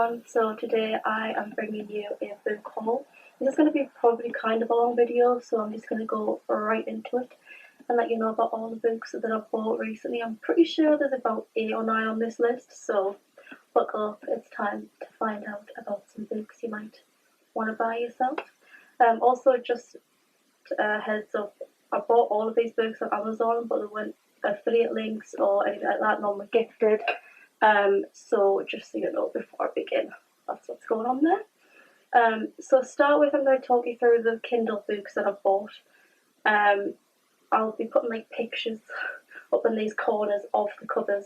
everyone, so today I am bringing you a book haul. This is going to be probably kind of a long video, so I'm just going to go right into it and let you know about all the books that I've bought recently. I'm pretty sure there's about 8 or 9 on this list, so buckle up, it's time to find out about some books you might want to buy yourself. Also, just heads up, I bought all of these books on Amazon, but there weren't affiliate links or anything like that, none were gifted. So just so you know before I begin, that's what's going on there. So to start with, I'm going to talk you through the Kindle books that I've bought. I'll be putting like pictures up in these corners of the covers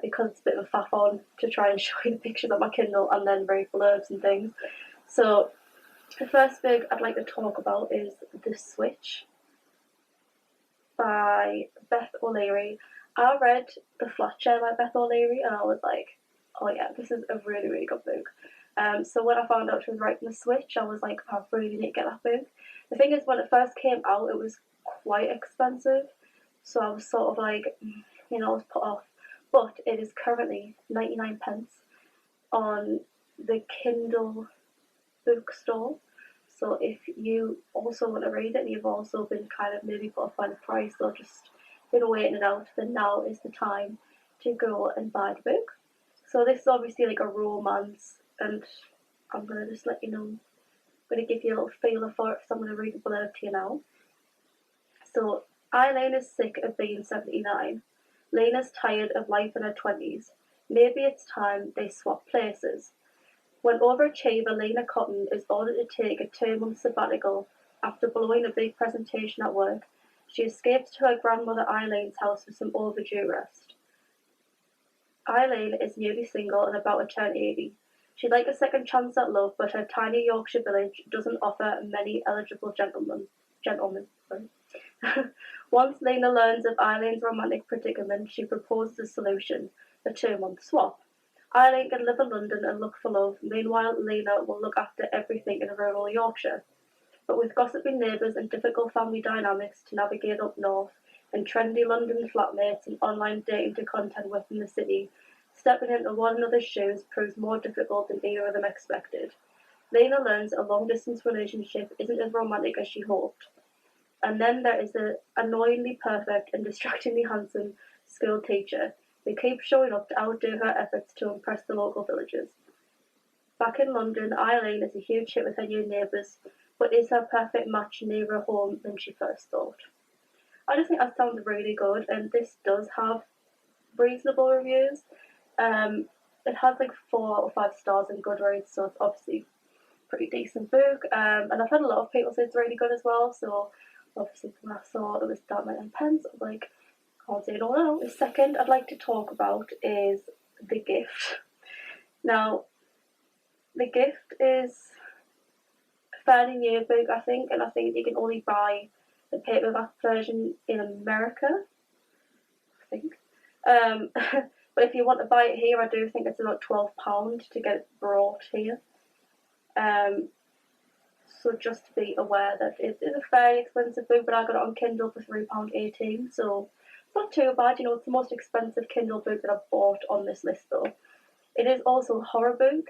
because it's a bit of a faff on to try and show you the pictures of my Kindle and then read blurbs and things. So the first book I'd like to talk about is The Switch by Beth O'Leary. I read The Flat Chair by Beth O'Leary and I was like, oh yeah, this is a really, really good book. So when I found out she was writing The Switch, I was like, I really need to get that book. The thing is, when it first came out, it was quite expensive, so I was sort of like, I was put off. But it is currently 99 pence on the Kindle bookstore. So if you also want to read it and you've also been kind of maybe put off by the price or just been waiting it out, then now is the time to go and buy the book. So this is obviously like a romance, and I'm going to just let you know, I'm going to give you a little feeler for it, so I'm going to read the blurb to you now. So, Eileen is sick of being 79. Lena's tired of life in her 20s. Maybe it's time they swap places. When overachiever Lena Cotton is ordered to take a 2-month sabbatical after blowing a big presentation at work, she escapes to her grandmother Eileen's house for some overdue rest. Eileen is newly single and about to turn 80. She'd like a second chance at love, but her tiny Yorkshire village doesn't offer many eligible gentlemen. Once Lena learns of Eileen's romantic predicament, she proposes a solution, a 2-month swap. Eileen can live in London and look for love, meanwhile Lena will look after everything in rural Yorkshire. But with gossiping neighbours and difficult family dynamics to navigate up north, and trendy London flatmates and online dating to contend with in the city, stepping into one another's shoes proves more difficult than either of them expected. Lena learns a long-distance relationship isn't as romantic as she hoped. And then there is the annoyingly perfect and distractingly handsome school teacher who keeps showing up to outdo her efforts to impress the local villagers. Back in London, Eileen is a huge hit with her new neighbours, but is her perfect match nearer home than she first thought. I just think that sounds really good, and this does have reasonable reviews. It has like 4 or 5 stars in Goodreads, so it's obviously a pretty decent book. And I've had a lot of people say it's really good as well, so obviously when I saw it was down 99 pence, I was like, can't say it all now. The second I'd like to talk about is The Gift. Now, The Gift is a fairly new book, I think, and I think you can only buy the paperback version in America, I think. But if you want to buy it here, I do think it's about £12 to get it brought here. So just to be aware that it is a fairly expensive book, but I got it on Kindle for £3.18, so it's not too bad. It's the most expensive Kindle book that I've bought on this list though. It is also a horror book,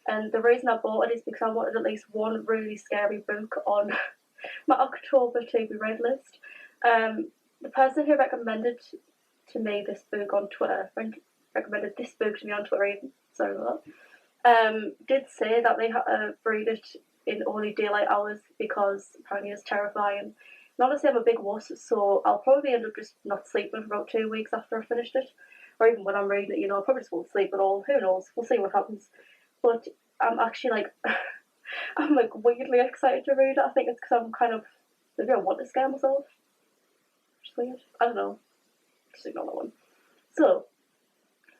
and the reason I bought it is because I wanted at least one really scary book on my October to be read list. The person who recommended to me this book on Twitter, recommended this book to me on Twitter even, sorry about that, did say that they read it in only daylight hours because apparently it's terrifying. And honestly, I'm a big wuss, so I'll probably end up just not sleeping for about 2 weeks after I finished it, or even when I'm reading it, I probably just won't sleep at all. Who knows? We'll see what happens. But I'm actually like, I'm like weirdly excited to read it. I think it's because I'm kind of, maybe I want to scare myself. Just weird. I don't know. Just ignore that one. So,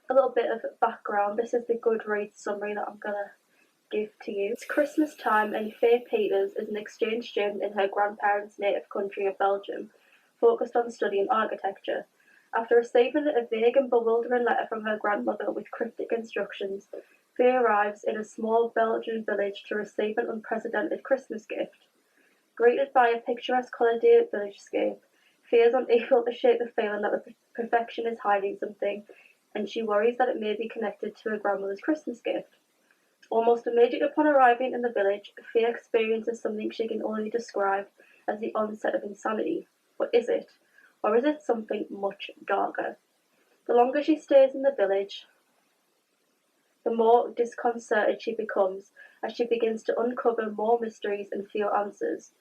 a little bit of background. This is the Goodreads summary that I'm gonna give to you. It's Christmas time and Faye Peters is an exchange student in her grandparents' native country of Belgium, focused on studying architecture. After receiving a vague and bewildering letter from her grandmother with cryptic instructions, Faye arrives in a small Belgian village to receive an unprecedented Christmas gift. Greeted by a picturesque holiday village-scape, Faye is unable to shake the feeling that the perfection is hiding something, and she worries that it may be connected to her grandmother's Christmas gift. Almost immediately upon arriving in the village, Fia experiences something she can only describe as the onset of insanity. But is it? Or is it something much darker? The longer she stays in the village, the more disconcerted she becomes as she begins to uncover more mysteries and feel answers.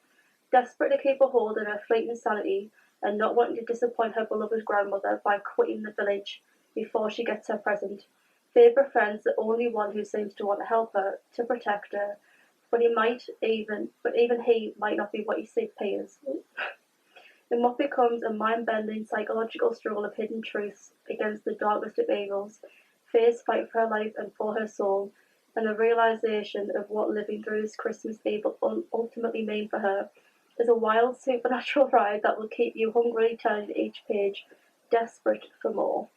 Desperate to keep a hold on her fleeting sanity and not wanting to disappoint her beloved grandmother by quitting the village before she gets her present, Fia befriends the only one who seems to want to help her, to protect her, but even he might not be what he appears. In what becomes a mind-bending psychological struggle of hidden truths against the darkest of evils, Fia's fight for her life and for her soul, and the realization of what living through this Christmas Eve will ultimately mean for her, is a wild supernatural ride that will keep you hungrily turning each page, desperate for more.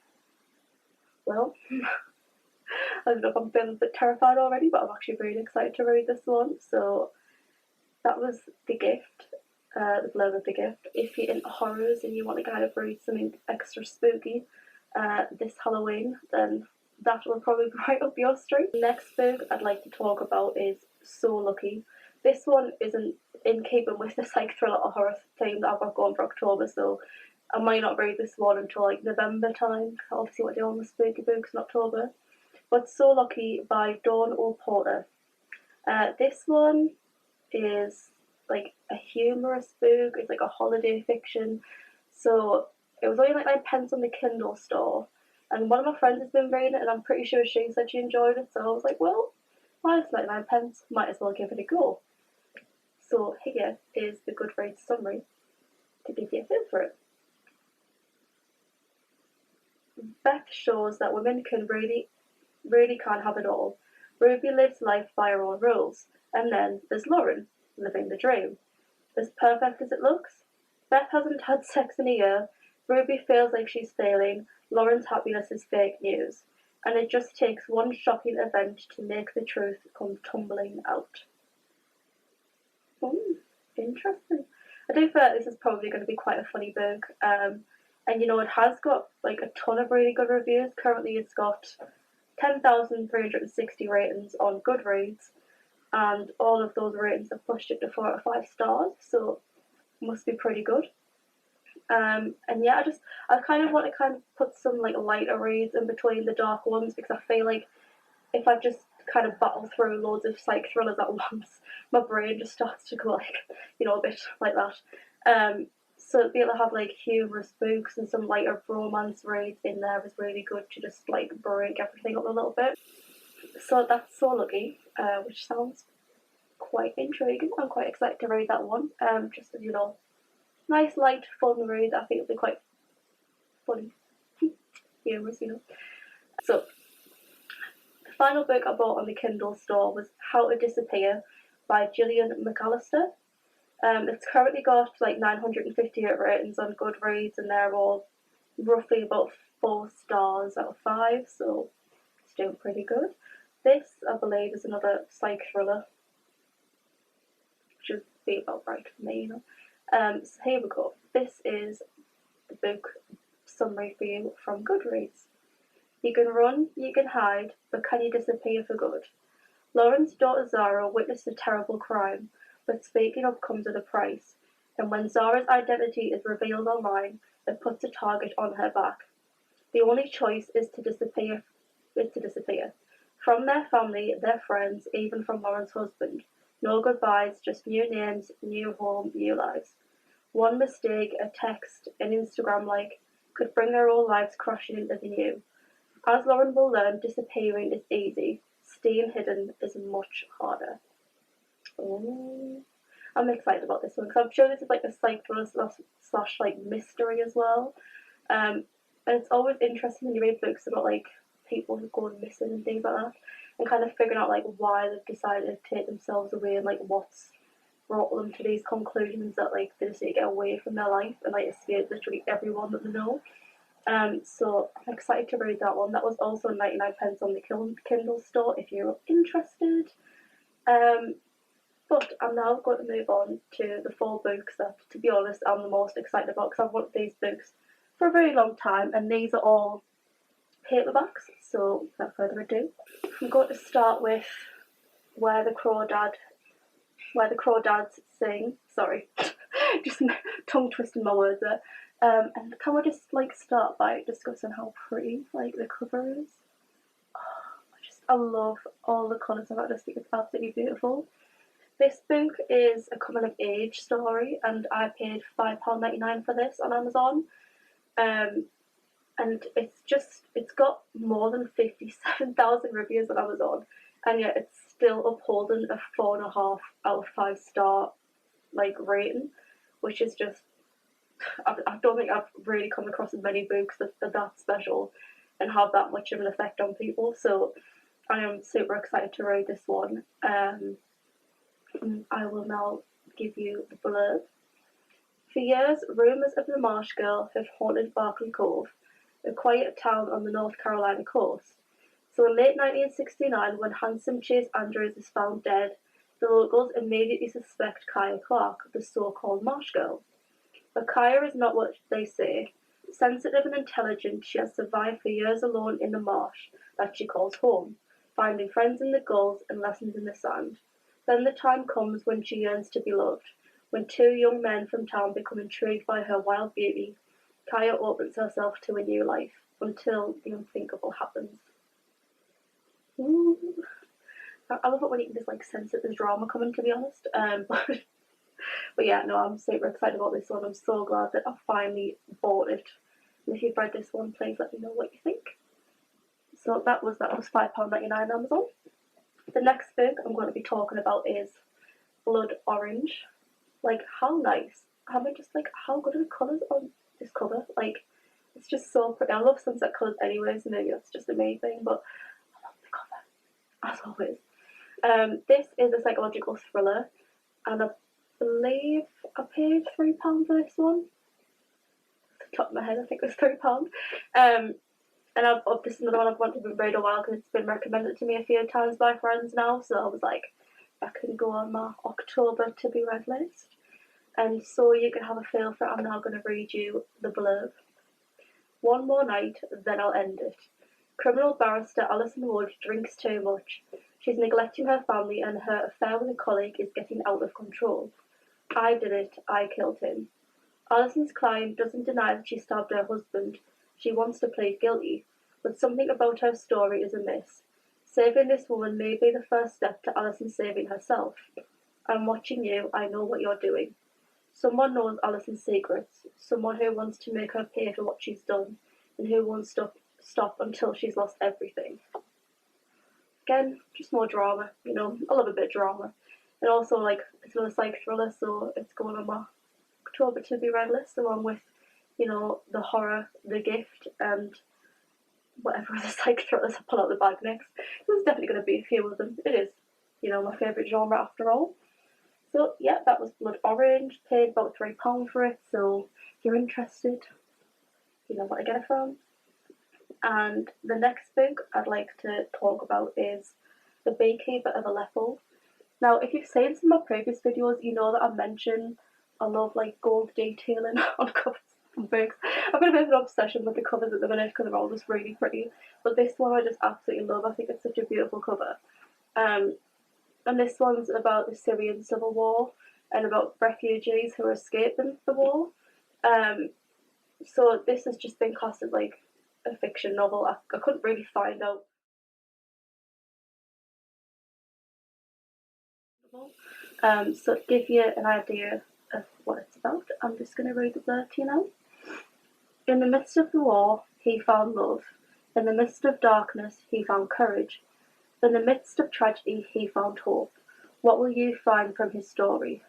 Well, I don't know if I'm feeling a bit terrified already, but I'm actually really excited to read this one. So that was The Gift, the blurb of The Gift. If you're into horrors and you want to kind of read something extra spooky this Halloween, then that will probably be right up your street. The next book I'd like to talk about is So Lucky. This one isn't in keeping with the psych thriller or horror theme that I've got going for October, so I might not read this one until like November time. Obviously, what do on the spooky books in October. But So Lucky by Dawn O'Porter. This one is like a humorous book. It's like a holiday fiction. So it was only like 9 pence on the Kindle store. And one of my friends has been reading it, and I'm pretty sure she said she enjoyed it. So I was like, well, why it's 99 pence? Might as well give it a go. So here is the Goodreads summary to give you a feel for it. Beth shows that women really can have it all. Ruby lives life by her own rules. And then there's Lauren, living the dream. As perfect as it looks, Beth hasn't had sex in a year. Ruby feels like she's failing. Lauren's happiness is fake news. And it just takes one shocking event to make the truth come tumbling out. Interesting. I do feel like this is probably going to be quite a funny book. And you know, it has got like a ton of really good reviews. Currently, it's got 10,360 ratings on Goodreads, and all of those ratings have pushed it to 4 out of 5 stars, so it must be pretty good. And yeah, I kind of want to put some like lighter reads in between the dark ones, because I feel like if I just kind of battle through loads of psych thrillers at once, my brain just starts to go like, you know, a bit like that. So to be able to have like humorous books and some lighter romance reads in there was really good to just like break everything up a little bit. So that's So Lucky, which sounds quite intriguing. I'm quite excited to read that one. Just as you know, nice light fun read. I think it'll be quite funny, humorous, you know. So the final book I bought on the Kindle store was How to Disappear by Gillian McAllister. It's currently got like 958 ratings on Goodreads, and they're all roughly about 4 stars out of 5, so it's doing pretty good. This, I believe, is another psych thriller, which would be about right for me, you know. So here we go. This is the book summary for you from Goodreads. You can run, you can hide, but can you disappear for good? Lauren's daughter Zara witnessed a terrible crime, but speaking up comes at a price, and when Zara's identity is revealed online, it puts a target on her back. The only choice is to disappear. From their family, their friends, even from Lauren's husband. No goodbyes, just new names, new home, new lives. One mistake, a text, an Instagram like, could bring their whole lives crashing into the new. As Lauren will learn, disappearing is easy. Staying hidden is much harder. Oh, I'm excited about this one because I'm sure this is like a psych thriller slash like mystery as well. And it's always interesting when you read books about like people who go missing and things like that, and kind of figuring out like why they've decided to take themselves away and like what's brought them to these conclusions that like they just need to get away from their life and like escape literally everyone that they know. So I'm excited to read that one. That was also 99 pence on the Kindle store if you're interested. But I'm now going to move on to the 4 books that, to be honest, I'm the most excited about because I've wanted these books for a very long time, and these are all paperbacks. So without further ado, I'm going to start with where the crawdads sing. Sorry, just tongue twisting my words there. And can we just like start by discussing how pretty like the cover is? I love all the colours of it. I just think it's absolutely beautiful. This book is a coming of age story, and I paid £5.99 for this on Amazon. Um, and it's got more than 57,000 reviews on Amazon, and yet it's still upholding a 4.5 out of 5 star like rating, which is just I don't think I've really come across many books that are that special and have that much of an effect on people. So I am super excited to read this one. I will now give you the blurb. For years, rumours of the Marsh Girl have haunted Barkley Cove, a quiet town on the North Carolina coast. So in late 1969, when handsome Chase Andrews is found dead, the locals immediately suspect Kaya Clark, the so-called Marsh Girl. But Kaya is not what they say. Sensitive and intelligent, she has survived for years alone in the marsh that she calls home, finding friends in the gulls and lessons in the sand. Then the time comes when she yearns to be loved. When 2 young men from town become intrigued by her wild beauty, Kaya opens herself to a new life, until the unthinkable happens. Ooh. I love it when you can just like sense that there's drama coming, to be honest. But yeah, no, I'm super excited about this one. I'm so glad that I finally bought it. And if you've read this one, please let me know what you think. So that was £5.99 on Amazon. The next book I'm going to be talking about is Blood Orange. Like, how nice. How good are the colours on this cover? Like, it's just so pretty. I love sunset colours anyway, so maybe that's just a me thing, but I love the cover, as always. This is a psychological thriller, and I believe I paid £3 for this one. Off the top of my head, I think it was £3. And this is another one I've wanted to read a while because it's been recommended to me a few times by friends now, so I was like, I can go on my October to be read list. And so you can have a feel for it, I'm now going to read you the blurb. One more night, then I'll end it. Criminal barrister Alison Wood drinks too much. She's neglecting her family and her affair with a colleague is getting out of control. I did it, I killed him. Alison's client doesn't deny that she stabbed her husband. She wants to plead guilty, but something about her story is amiss. Saving this woman may be the first step to Alison saving herself. I'm watching you, I know what you're doing. Someone knows Alison's secrets, someone who wants to make her pay for what she's done, and who won't stop until she's lost everything. Again, just more drama, you know, I love a bit of drama. And also, like, it's another psych thriller, so it's going on my October to be read list, along with, you know, The Horror, The Gift, and whatever other psych thrillers I pull out the bag next. There's definitely going to be a few of them. It is, you know, my favourite genre after all. So yeah, that was Blood Orange. Paid about £3 for it, so if you're interested, you know where to get it from. And the next book I'd like to talk about is The Beekeeper of Aleppo. Now, if you've seen some of my previous videos, you know that I mentioned I love like gold detailing on covers of books. I've got a bit of an obsession with the covers at the minute because they're all just really pretty. But this one I just absolutely love. I think it's such a beautiful cover. And this one's about the Syrian civil war and about refugees who are escaping the war. So this has just been classed as like a fiction novel. I couldn't really find out. So to give you an idea of what it's about, I'm just going to read the blurb to you now. In the midst of the war, he found love. In the midst of darkness, he found courage. In the midst of tragedy, he found hope. What will you find from his story?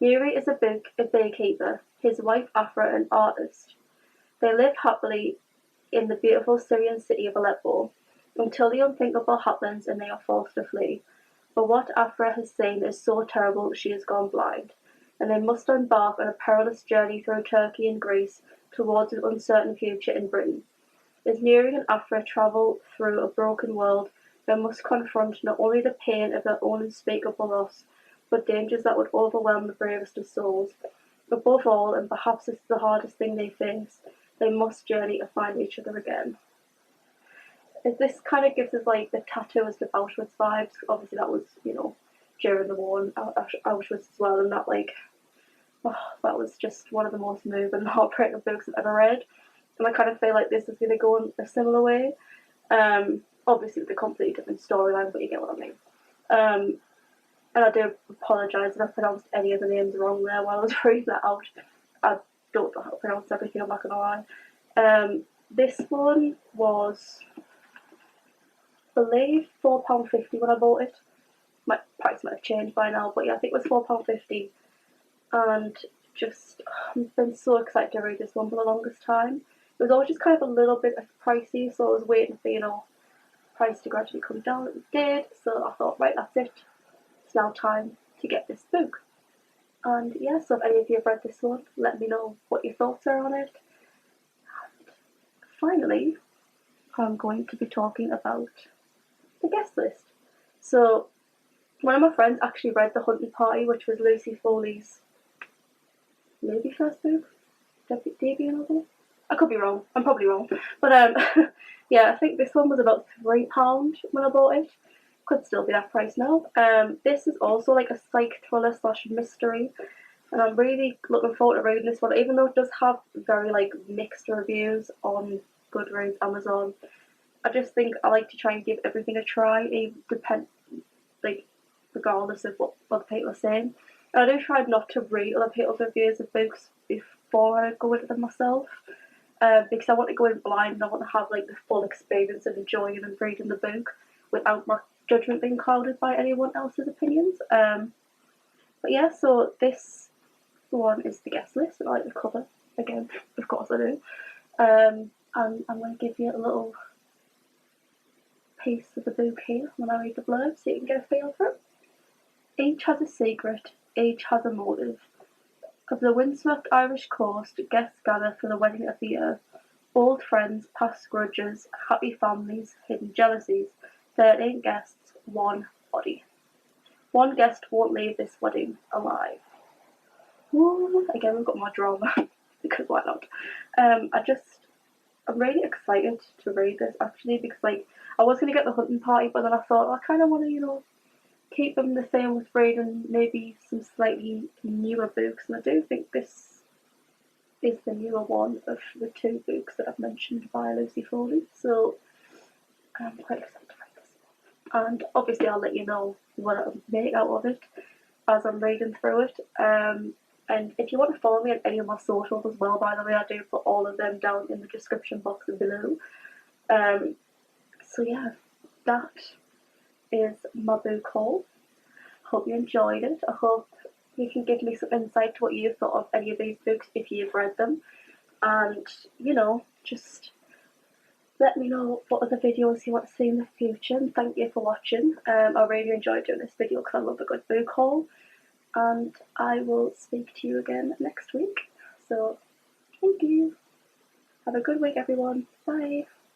Nuri is a beekeeper, his wife Afra an artist. They live happily in the beautiful Syrian city of Aleppo until the unthinkable happens and they are forced to flee. But what Afra has seen is so terrible she has gone blind, and they must embark on a perilous journey through Turkey and Greece towards an uncertain future in Britain. As Nuri and Afra travel through a broken world, they must confront not only the pain of their own unspeakable loss, but dangers that would overwhelm the bravest of souls. Above all, and perhaps this is the hardest thing they face, they must journey to find each other again. this kind of gives us like the Tattooist of Auschwitz vibes. Obviously, that was, you know, during the war in Auschwitz as well, and that like, oh, that was just one of the most moving and heartbreaking books I've ever read. And I kind of feel like this is going to go in a similar way. Obviously with a completely different storyline, but you get what I mean. And I do apologise if I pronounced any of the names wrong there while I was reading that out. I don't know how to pronounce everything, I'm not going to lie. This one was, I believe, £4.50 when I bought it. My price might have changed by now, but yeah, I think it was £4.50. And just, I've been so excited to read this one for the longest time. It was always just kind of a little bit pricey, so I was waiting for, you know, price to gradually come down. It did, so I thought, right, that's it. It's now time to get this book. And yeah, so if any of you have read this one, let me know what your thoughts are on it. And finally, I'm going to be talking about the guest list. So one of my friends actually read The Hunting Party, which was Lucy Foley's maybe first book, debut novel. I could be wrong. I'm probably wrong. But yeah, I think this one was about £3 when I bought it. Could still be that price now. This is also like a psych thriller / mystery, and I'm really looking forward to reading this one. Even though it does have very like mixed reviews on Goodreads, Amazon, I just think I like to try and give everything a try, regardless of what other people are saying. And I do try not to read other people's reviews of books before I go into them myself. Because I want to go in blind and I want to have like the full experience of enjoying and reading the book without my judgment being clouded by anyone else's opinions. But yeah, so this one is the guest list. I like the cover again, of course I do. And I'm going to give you a little piece of the book here when I read the blurb so you can get a feel for it. Each has a secret, each has a motive. Of the windswept Irish coast, guests gather for the wedding of the year. Old friends, past grudges, happy families, hidden jealousies. 13 guests, one body. One guest won't leave this wedding alive. Ooh, again, we've got more drama, because why not? I'm really excited to read this, actually, because, like, I was going to get The Hunting Party, but then I thought, I kind of want to, you know, keep them the same with reading maybe some slightly newer books, and I do think this is the newer one of the two books that I've mentioned by Lucy Foley, so I'm quite excited to read this one. And obviously I'll let you know what I make out of it as I'm reading through it. And if you want to follow me on any of my socials as well, by the way, I do put all of them down in the description box below. So yeah, that is my book haul. Hope you enjoyed it. I hope you can give me some insight to what you thought of any of these books if you've read them. And, you know, just let me know what other videos you want to see in the future. And thank you for watching. I really enjoyed doing this video because I love a good book haul. And I will speak to you again next week. So, thank you. Have a good week, everyone. Bye.